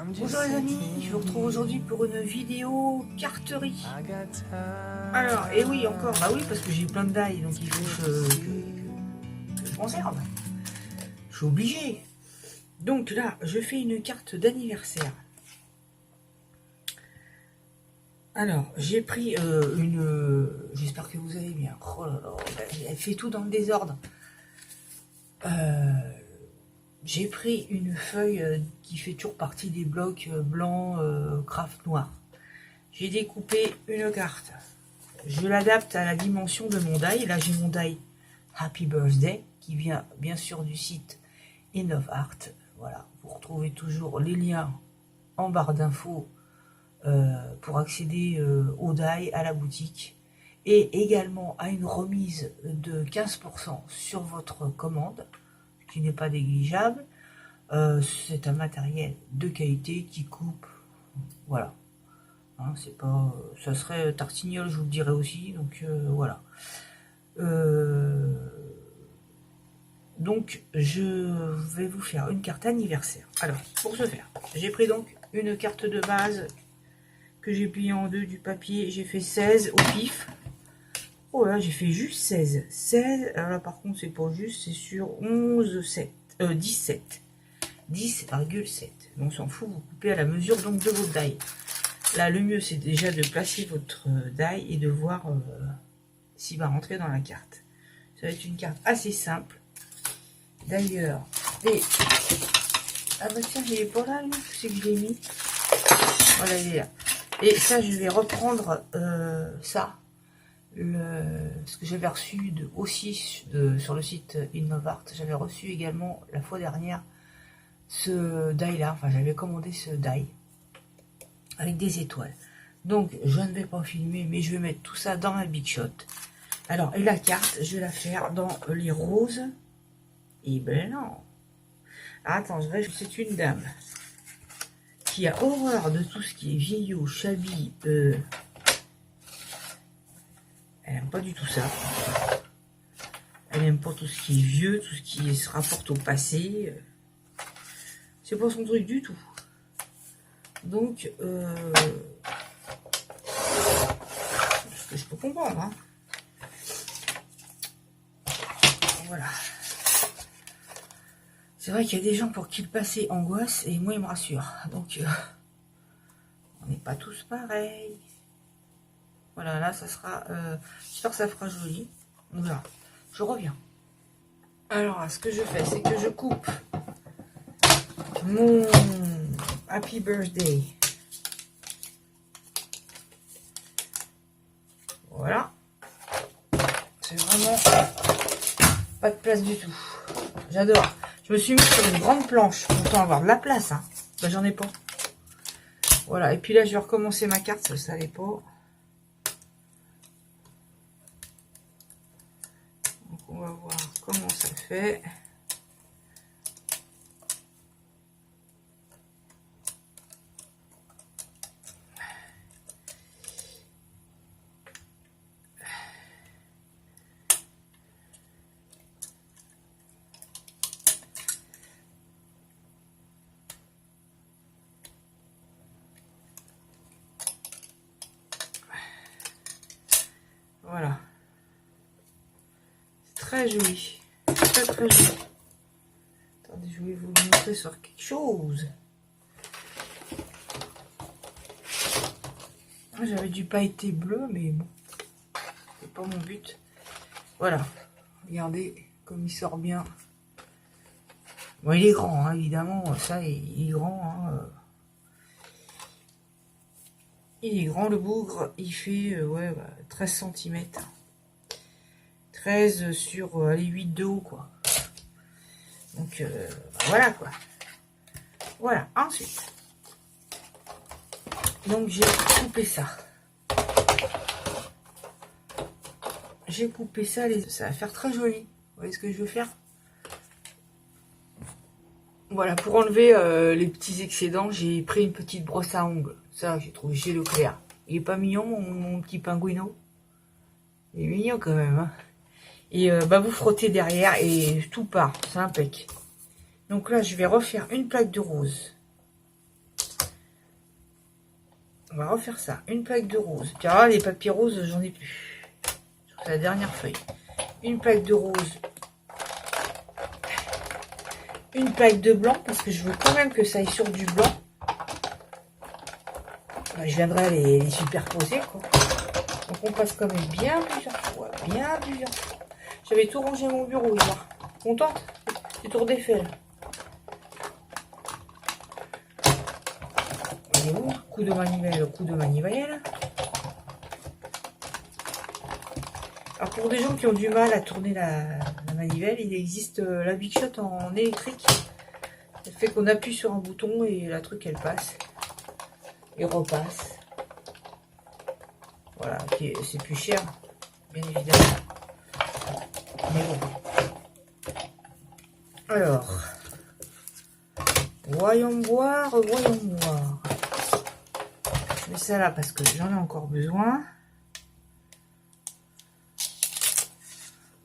Bonjour les amis, je vous retrouve aujourd'hui pour une vidéo carterie. Alors, et oui encore, bah oui parce que j'ai plein de die, donc il faut que je conserve. Je suis obligé. Donc là, je fais une carte d'anniversaire. Alors, j'ai pris j'espère que vous allez bien. Oh là là, elle fait tout dans le désordre. J'ai pris une feuille qui fait toujours partie des blocs blancs craft noir. J'ai découpé une carte. Je l'adapte à la dimension de mon die. Là, j'ai mon die Happy Birthday qui vient bien sûr du site InnovArt. Voilà, vous retrouvez toujours les liens en barre d'infos pour accéder au die, à la boutique et également à une remise de 15% sur votre commande, ce qui n'est pas négligeable. C'est un matériel de qualité qui coupe, voilà. Hein, c'est pas, ça serait Tartignol, je vous le dirais aussi, donc voilà. Donc je vais vous faire une carte anniversaire. Alors pour ce faire, j'ai pris donc une carte de base que j'ai pliée en deux du papier. J'ai fait 16 au pif. Oh là, j'ai fait juste 16. 16, alors là par contre c'est pas juste, c'est sur 17. 10,7. On s'en fout, vous coupez à la mesure donc de votre die. Là le mieux c'est déjà de placer votre die et de voir s'il va rentrer dans la carte. Ça va être une carte assez simple. D'ailleurs, ah bah tiens, il est pas là, lui, c'est que je l'ai mis. Voilà, il est là. Et ça, je vais reprendre ça, ce que j'avais reçu aussi sur le site InnovArt. J'avais reçu également la fois dernière ce die là. Enfin, j'avais commandé ce die avec des étoiles. Donc, je ne vais pas filmer, mais je vais mettre tout ça dans ma Big Shot. Alors, et la carte, je vais la faire dans les roses et blancs. Attends, c'est une dame qui a horreur de tout ce qui est vieillot, shabby. Elle aime pas du tout ça. Elle aime pas tout ce qui est vieux, tout ce qui se rapporte au passé. C'est pas son truc du tout. Donc, ce que je peux comprendre. Hein. Voilà. C'est vrai qu'il y a des gens pour qui le passé angoisse et moi il me rassure. Donc on n'est pas tous pareils. Voilà, là ça sera. J'espère que ça fera joli. On verra. Je reviens. Alors ce que je fais, c'est que je coupe mon Happy Birthday. Voilà. C'est vraiment pas de place du tout. J'adore. Je me suis mis sur une grande planche pour autant avoir de la place. Hein. Ben, j'en ai pas. Voilà. Et puis là, je vais recommencer ma carte. Ça ne savait pas. Donc, on va voir comment ça fait. Voilà. C'est très joli. Très très joli. Attendez, je vais vous le montrer sur quelque chose. J'avais du pailleté bleu, mais bon. C'est pas mon but. Voilà. Regardez comme il sort bien. Bon, il est grand, hein, évidemment. Ça, il est grand. Hein. Il est grand le bougre, il fait ouais, 13 cm. 13 sur les 8 de haut, quoi. Donc voilà, quoi. Voilà, ensuite. Donc j'ai coupé ça. J'ai coupé ça, ça va faire très joli. Vous voyez ce que je veux faire? Voilà, pour enlever les petits excédents, j'ai pris une petite brosse à ongles. Ça, j'ai trouvé chez Leclerc. Il est pas mignon, mon petit pingouino? Il est mignon quand même. Hein, Et bah, vous frottez derrière et tout part. C'est impec. Donc là, je vais refaire une plaque de rose. On va refaire ça. Une plaque de rose. Puis alors, les papiers roses, j'en ai plus. C'est la dernière feuille. Une plaque de rose. Une plaque de blanc, parce que je veux quand même que ça aille sur du blanc. Bah, je viendrai les superposer, quoi. Donc on passe quand même bien plusieurs fois. Bien plusieurs fois. J'avais tout rangé à mon bureau hier. Contente? C'est tour d'Eiffel. Il est où? Coup de manivelle, coup de manivelle. Alors pour des gens qui ont du mal à tourner la manivelle, il existe la Big Shot en électrique. Ça fait qu'on appuie sur un bouton et la truc elle passe. Et repasse. Voilà, c'est plus cher, bien évidemment. Mais bon. Alors, voyons voir, voyons voir. Je mets ça là parce que j'en ai encore besoin.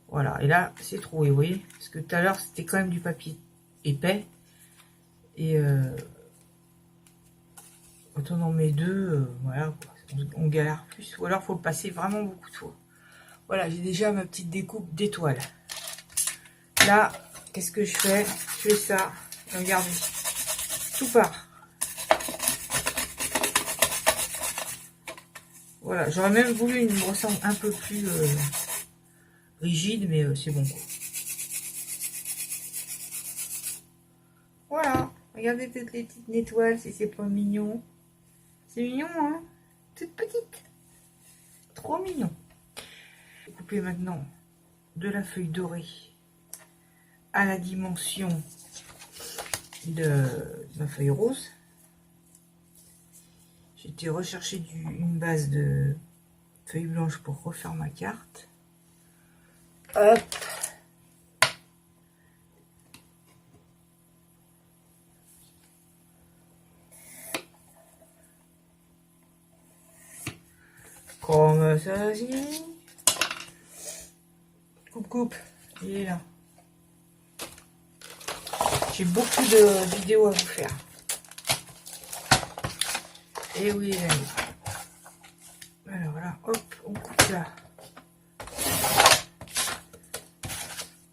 Voilà, et là, c'est troué, vous voyez. Parce que tout à l'heure, c'était quand même du papier épais. Et quand on en met deux, voilà, on galère plus. Ou alors, il faut le passer vraiment beaucoup de fois. Voilà, j'ai déjà ma petite découpe d'étoiles. Là, qu'est-ce que je fais? Je fais ça. Regardez, tout part. Voilà, j'aurais même voulu une brosse un peu plus rigide, mais c'est bon. Voilà, regardez toutes les petites étoiles, si c'est pas mignon. C'est mignon, hein? Toute petite. Trop mignon. Je vais couper maintenant de la feuille dorée à la dimension de ma feuille rose. J'ai été rechercher une base de feuille blanche pour refaire ma carte. Hop. Comme ça, coupe, il est là. J'ai beaucoup de vidéos à vous faire. Et oui, les amis. Alors là, hop, on coupe là.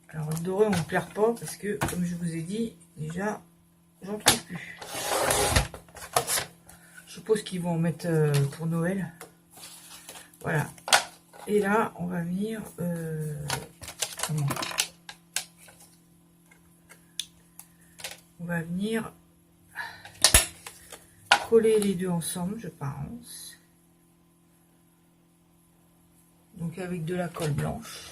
Alors le doré, on ne perd pas parce que, comme je vous ai dit, déjà, j'en trouve plus. Je suppose qu'ils vont en mettre pour Noël. Voilà. Et là, on va venir... comment ? On va venir coller les deux ensemble, je pense. Donc avec de la colle blanche.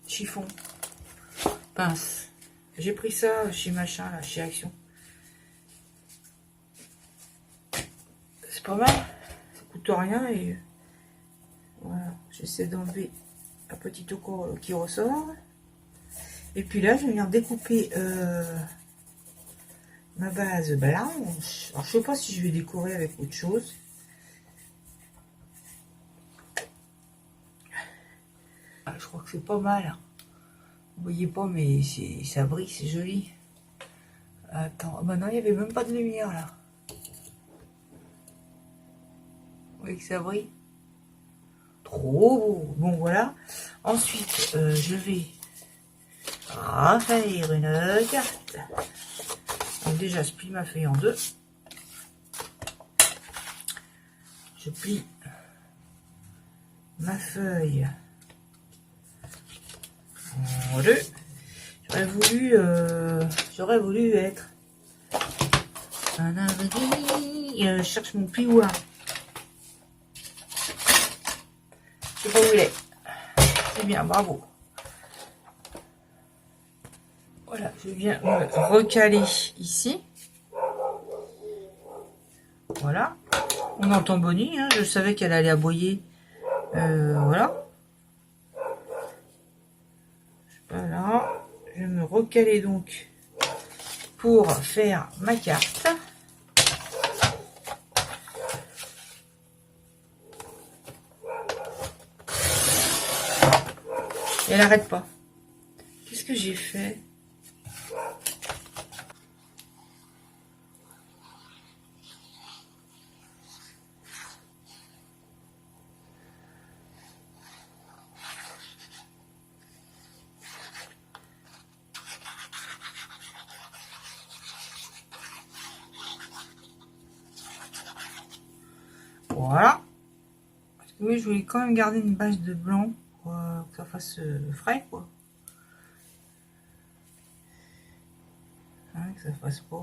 Chiffon. Pince. J'ai pris ça chez machin, là, chez Action. C'est pas mal. Ça coûte rien et voilà. J'essaie d'enlever un petit toco qui ressort. Et puis là, je vais venir découper ma base blanche. Alors, je sais pas si je vais décorer avec autre chose. Ah, je crois que c'est pas mal. Vous voyez pas, mais ça brille, c'est joli. Attends, bah non, il n'y avait même pas de lumière là. Vous voyez que ça brille? Trop beau. Bon, voilà. Ensuite, je vais refaire une carte. Donc déjà, je plie ma feuille en deux. Je plie ma feuille en deux. J'aurais voulu être un abri. Je cherche mon plioir. Je sais pas où il est. C'est bien, bravo. Voilà, je viens me recaler ici. Voilà. On entend Bonnie, hein, je savais qu'elle allait aboyer. Voilà. Voilà, je vais me recaler donc pour faire ma carte. Et elle n'arrête pas. Qu'est-ce que j'ai fait? Voilà. Parce que oui, je voulais quand même garder une base de blanc pour que ça fasse frais, quoi. Hein, que ça fasse pas...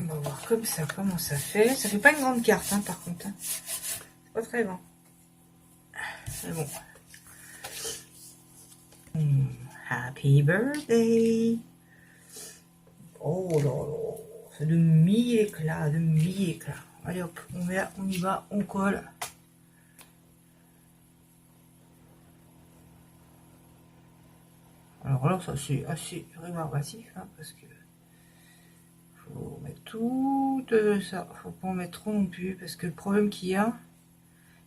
On va voir comme ça comment ça fait. Ça fait pas une grande carte, hein, par contre. Hein. C'est pas très grand. Mais bon. Happy birthday. Oh là là. C'est de 1000 éclats, de 1000 éclats. Allez hop, on y va, on colle. Alors là, ça c'est assez rébarbatif, hein, parce que faut mettre tout ça. Faut pas en mettre trop non plus, parce que le problème qu'il y a,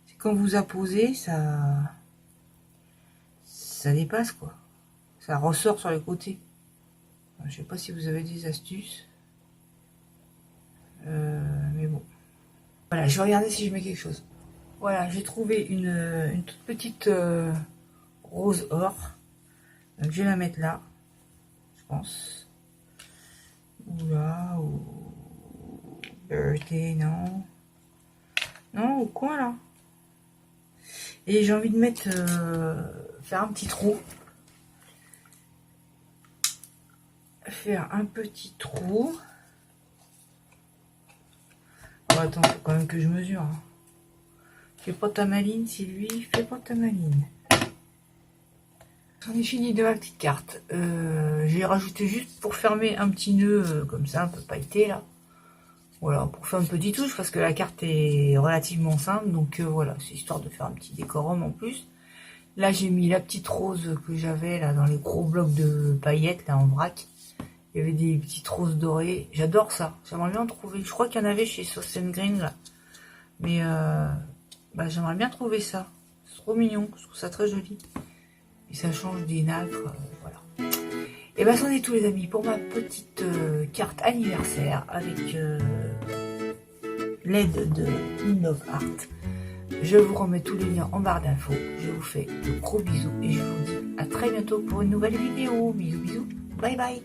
c'est quand vous apposez, ça dépasse, quoi. Ça ressort sur les côtés. Je sais pas si vous avez des astuces. Mais bon. Voilà, je vais regarder si je mets quelque chose. Voilà, j'ai trouvé une toute petite rose or. Donc je vais la mettre là, je pense. Ou là, ou birthday, non. Non, au coin là. Et j'ai envie de mettre, faire un petit trou. Faire un petit trou. Oh, attends, faut quand même que je mesure. Hein. Fais pas ta maline, Sylvie, fais pas ta maline. J'en ai fini de ma petite carte. J'ai rajouté juste pour fermer un petit nœud comme ça, un peu pailleté là. Voilà, pour faire une petite touche parce que la carte est relativement simple. Donc voilà, c'est histoire de faire un petit décorum en plus. Là, j'ai mis la petite rose que j'avais là dans les gros blocs de paillettes là en vrac. Il y avait des petites roses dorées. J'adore ça. J'aimerais bien en trouver. Je crois qu'il y en avait chez Sauce & Green là. Mais bah, j'aimerais bien trouver ça. C'est trop mignon. Je trouve ça très joli. Et ça change des nacres. Voilà. Et ben, c'en est tout, les amis, pour ma petite carte anniversaire avec l'aide de Love Art. Je vous remets tous les liens en barre d'infos. Je vous fais de gros bisous et je vous dis à très bientôt pour une nouvelle vidéo. Bisous, bisous. Bye bye.